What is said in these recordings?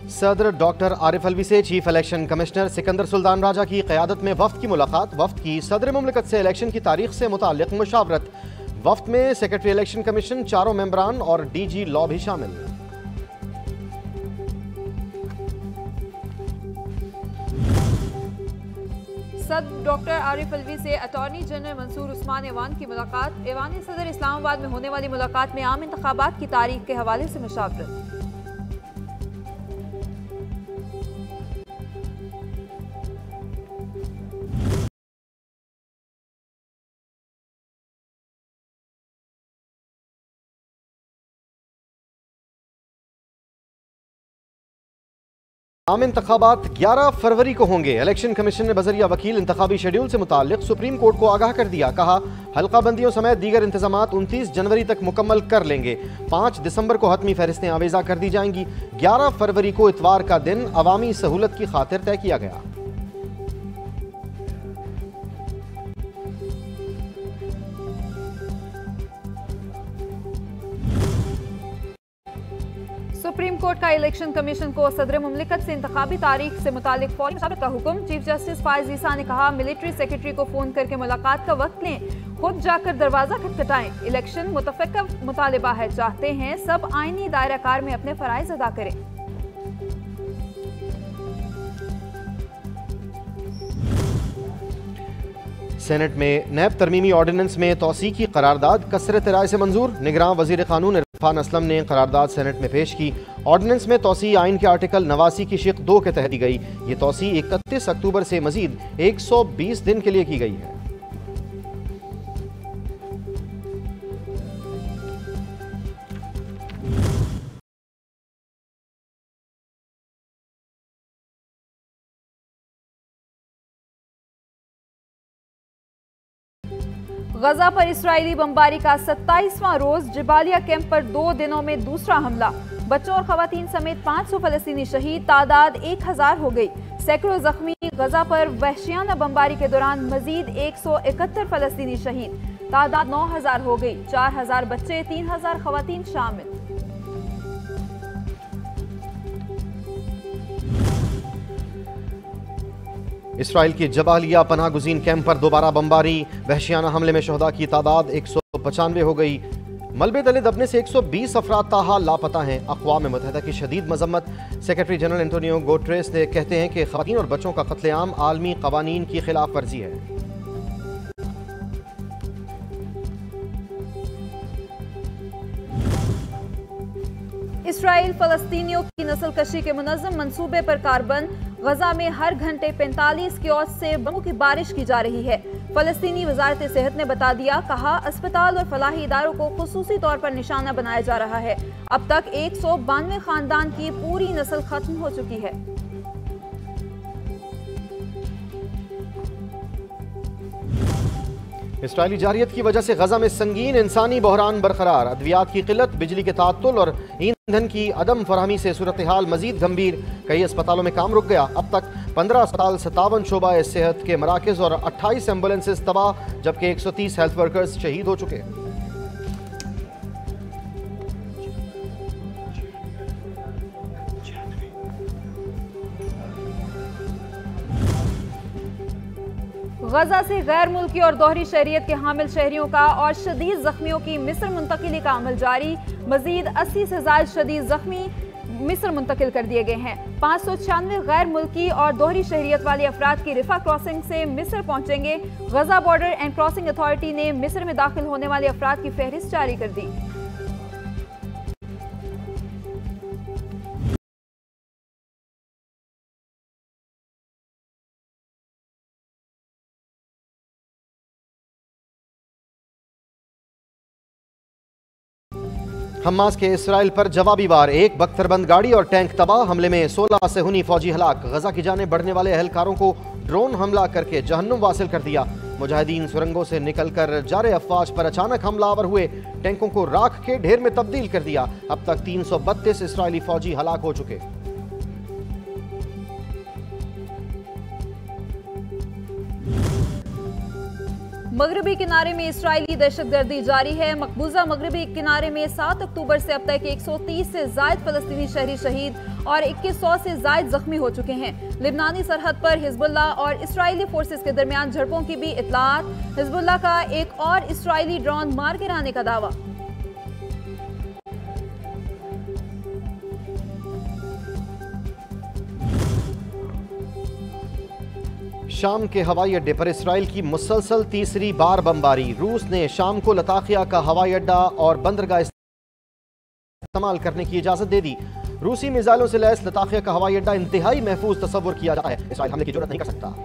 सदर डॉक्टर आरिफ अलवी से chief election commissioner Sikandar Sultan Raja की क़यादत में वफ्द की मुलाकात। वफ्द की सदर मुमलिकत से इलेक्शन की तारीख से मुताल्लिक मुशावरत। वफ्द में सेक्रेटरी इलेक्शन कमीशन, 4 मेंबरान और DG लॉ भी शामिल। सदर डॉक्टर आरिफ अलवी से अटॉर्नी जनरल मंसूर उस्मान ऐवान की मुलाकात। ऐवान सदर इस्लामाबाद में होने वाली मुलाकात में आम इंतखाबात की तारीख के हवाले से मुशावरत। आम इंतखाबात 11 फरवरी को होंगे। इलेक्शन कमीशन ने बजरिया वकील इंतखाबी शेड्यूल से मुताल्लिक सुप्रीम कोर्ट को आगाह कर दिया। कहा, हल्का बंदियों समेत दीगर इंतजामात 29 जनवरी तक मुकम्मल कर लेंगे। 5 दिसंबर को हतमी फहरिस्तें आवेजा कर दी जाएंगी। 11 फरवरी को इतवार का दिन अवामी सहूलत की खातिर तय किया गया। सुप्रीम कोर्ट का इलेक्शन कमीशन को सदर मुमलिकत से इंतखाबी तारीख से मुतालिक फौरी मुशावरत का हुक्म। चीफ जस्टिस फायज ईसा ने कहा, मिलिट्री सेक्रेटरी को फोन करके मुलाकात का वक्त लें, खुद जाकर दरवाजा खटखटाएं। इलेक्शन मुतफ़िक़ा मुतालिबा है, चाहते हैं सब आईनी दायरा कार में अपने फराइज अदा करें। सेनेट में नैब तरमीमी ऑर्डिनेंस में तौसी की करारदाद कसरत राय से मंजूर। निगरान वजीर कानून इरफान असलम ने करारदाद सेनेट में पेश की। ऑर्डिनेंस में तौसी आइन के आर्टिकल 89 की शिक 2 के तहत दी गई। ये तौसी 31 अक्टूबर से मजीद 120 दिन के लिए की गई है। गजा पर इसराइली बमबारी का 27वां रोज। जबालिया कैंप पर 2 दिनों में दूसरा हमला। बच्चों और खवातीन समेत 500 फलस्तीनी शहीद, तादाद 1000 हो गई। सैकड़ों जख्मी। गजा पर वहशियाना बमबारी के दौरान मजीद 171 फलस्तीनी शहीद, तादाद 9000 हो गई। 4000 बच्चे, 3000 खवातीन शामिल। इसराइल की जबालिया पनाह गुज़ीन कैंप पर दोबारा बमबारी। वहशियाना हमले में शहदा की तादाद 195 हो गई। मलबे तले दबने से 120 अफराद ताहाल लापता हैं। अक़वाम मुत्तहिदा की शदीद मजम्मत। सेक्रेटरी जनरल एंटोनियो गुटेरेस ने कहते हैं कि ख़वातीन और बच्चों का कत्लेआम आलमी क़वानीन की खिलाफ वर्जी है। इसराइल फ़लस्तीनियों की नस्ल कशी के मुनज़्ज़म मंसूबे पर कारबंद। गजा में हर घंटे 45 कियोस्क से बमों की बारिश की जा रही है। फ़लस्तीनी वज़ारत सेहत ने बता दिया, कहा अस्पताल और फलाही इदारों को खुसूसी तौर पर निशाना बनाया जा रहा है। अब तक 192 खानदान की पूरी नस्ल खत्म हो चुकी है। इसराइली जारियत की वजह से गजा में संगीन इंसानी बहरान बरकरार। अद्वियात की किल्लत, बिजली के ताअत्तुल और ईंधन की अदम फरहमी से सूरत हाल मजीद गंभीर। कई अस्पतालों में काम रुक गया। अब तक 15 अस्पताल, 57 शोबा सेहत के मराकज़ और 28 एम्बुलेंसेज तबाह, जबकि 130 हेल्थ वर्कर्स शहीद हो चुके। गजा से गैर मुल्की और दोहरी शहरियत के हामिल शहरियों का और शदीद जख्मियों की मिस्र मुंतकिली का अमल जारी। मजीद 80 से ज़ायद शदीद जख्मी मिस्र मुंतकिल कर दिए गए हैं। 596 गैर मुल्की और दोहरी शहरियत वाले अफराद की रिफा क्रॉसिंग से मिस्र पहुंचेंगे। गजा बॉर्डर एंड क्रॉसिंग अथॉरिटी ने मिस्र में दाखिल होने वाले अफराद की फहरिस्त जारी कर दी। हमास के इसराइल पर जवाबी वार। एक बख्तरबंद गाड़ी और टैंक तबाह। हमले में 16 सेहूनी फौजी हलाक। गजा की जाने बढ़ने वाले एहलकारों को ड्रोन हमला करके जहन्नुम वासिल कर दिया। मुजाहिदीन सुरंगों से निकलकर जारे अफवाज पर अचानक हमलावर हुए। टैंकों को राख के ढेर में तब्दील कर दिया। अब तक 332 इसराइली फौजी हलाक हो चुके। मगरबी किनारे में इसराइली दहशतगर्दी जारी है। मकबूजा मगरबी किनारे में 7 अक्टूबर से अब तक 130 से जायद फलस्तीनी शहरी शहीद और 2100 से जायद जख्मी हो चुके हैं। लिबनानी सरहद पर हिजबुल्लाह और इसराइली फोर्सेस के दरमियान झड़पों की भी इत्तलात। हिजबुल्लाह का एक और इसराइली ड्रोन मार गिराने का दावा। शाम के हवाई अड्डे पर इसराइल की मुसलसल तीसरी बार बमबारी। रूस ने शाम को लताकिया का हवाई अड्डा और बंदरगाह इस्तेमाल करने की इजाजत दे दी। रूसी मिसाइलों से लैस लताकिया का हवाई अड्डा इंतहाई महफूज तस्वुर किया जाता है। इसराइल हमले की जरूरत नहीं कर सकता।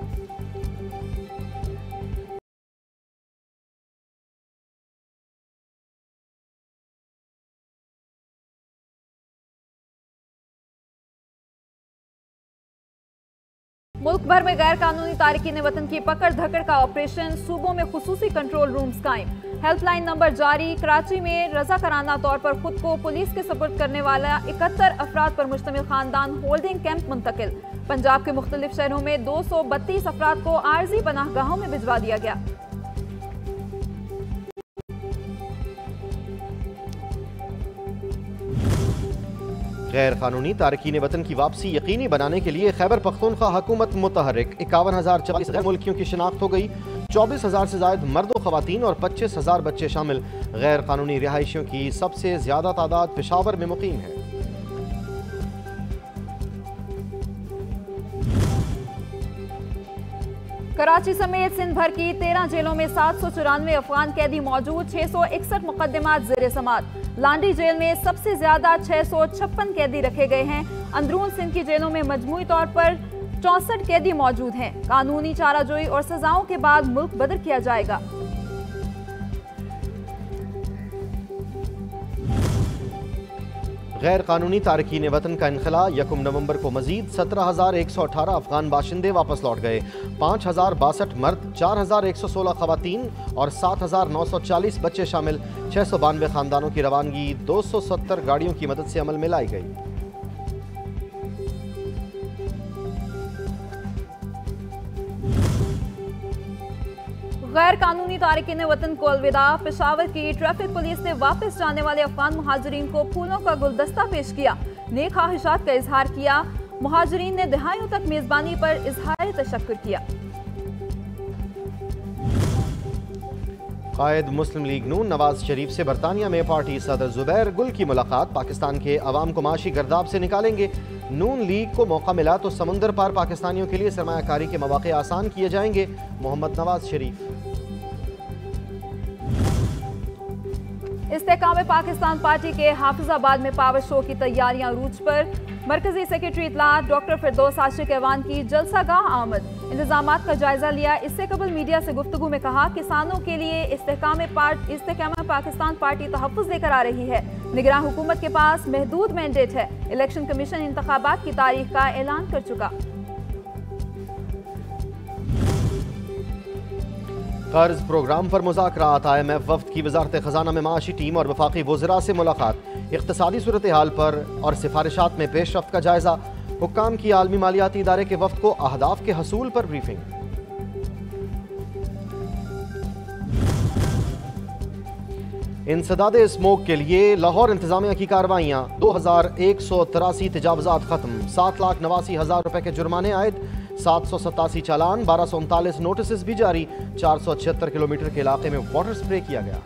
मुल्क भर में गैर कानूनी तारिकीन वतन की पकड़ धकड़ का ऑपरेशन। सूबों में खुसूसी कंट्रोल रूम्स कायम। हेल्पलाइन नंबर जारी। कराची में रजाकाराना तौर पर खुद को पुलिस के सुपुर्द करने वाला 71 अफराद पर मुश्तमिल खानदान होल्डिंग कैंप मुंतकिल। पंजाब के मुख्तलिफ शहरों में 232 अफराद को आर्जी पनाहगाहों में भिजवा दिया गया। गैर कानूनी तारकीन वतन की वापसी यकीनी बनाने के लिए खैबर पख्तूनख्वा हुकूमत मुतहर्रिक। 51,044 गैर मुल्कियों की शिनाख्त हो गई। 24,000 से ज्यादा मर्द व खवातीन और 25,000 बच्चे शामिल। गैर कानूनी रिहायशियों की सबसे ज्यादा तादाद पेशावर में मुकीम है। कराची समेत सिंध भर की 13 जेलों में 794 अफगान कैदी मौजूद। 661 मुकदमात ज़ेर समात। लांडी जेल में सबसे ज्यादा 656 कैदी रखे गए हैं। अंदरून सिंध की जेलों में मजमूई तौर पर 64 कैदी मौजूद हैं। कानूनी चाराजोई और सजाओं के बाद मुल्क बदर किया जाएगा। गैर कानूनी तारकीन वतन का इनखला। 1 नवंबर को मजीद 17,118 अफगान बाशिंदे वापस लौट गए। 5,062 मर्द, 4,116 खवातीन और 7,940 बच्चे शामिल। 692 खानदानों की रवानगी 270 गाड़ियों की मदद से अमल में लाई गई। गैर कानूनी तारिकीन वतन को अलविदा। पेशावर की ट्रैफिक पुलिस ने वापस जाने वाले अफगान मुहाजिरीन को फूलों का गुलदस्ता पेश किया। नेक ख्वाहिशात का इजहार किया। मुहाजिरीन ने दहाइयों तक मेजबानी पर इजहार तशक्कुर किया। कायद मुस्लिम लीग नून नवाज शरीफ से बरतानिया में पार्टी सदर जुबैर गुल की मुलाकात। पाकिस्तान के अवाम को माशी गर्दाब से निकालेंगे। नून लीग को मौका मिला तो समंदर पार पाकिस्तानियों के लिए सरमायाकारी के मौके आसान किए जाएंगे। मोहम्मद नवाज शरीफ। इस्तेकाम पाकिस्तान पार्टी के हाफिजाबाद में पावर शो की तैयारियां रूज पर। मरकजी सेक्रेटरी इत्तलात डॉक्टर फिरदौस आशिक ऐवान की जलसागाह आमद। इंतजामात का जायजा लिया। इससे कबल मीडिया से गुफ्तगू में कहा किसानों के लिए इस्तेकाम पाकिस्तान पार्टी तहफ़्फ़ुज़ लेकर आ रही है। निगरान हुकूमत के पास महदूद मैंडेट है। इलेक्शन कमीशन इंतखाबात की तारीख का ऐलान कर चुका। कर्ज प्रोग्राम पर मुज़ाकरात। IMF वफ्द की वज़ारत ख़जाना में माशी टीम और वफाकी वज़रा से मुलाकात। इक़्तिसादी सूरत हाल पर और सिफारिशात में पेशरफ्त का जायजा। हुक्काम की आलमी मालियाती इदारे के वफ्द को अहदाफ के हसूल पर ब्रीफिंग। इंसदाद स्मोक के लिए लाहौर इंतजामिया की कार्रवाइयाँ। 2183 तजावुज़ात खत्म। 7,89,000 रुपए के जुर्माने आयद। 787 चालान, 1239 नोटिस भी जारी। 476 किलोमीटर के इलाके में वाटर स्प्रे किया गया।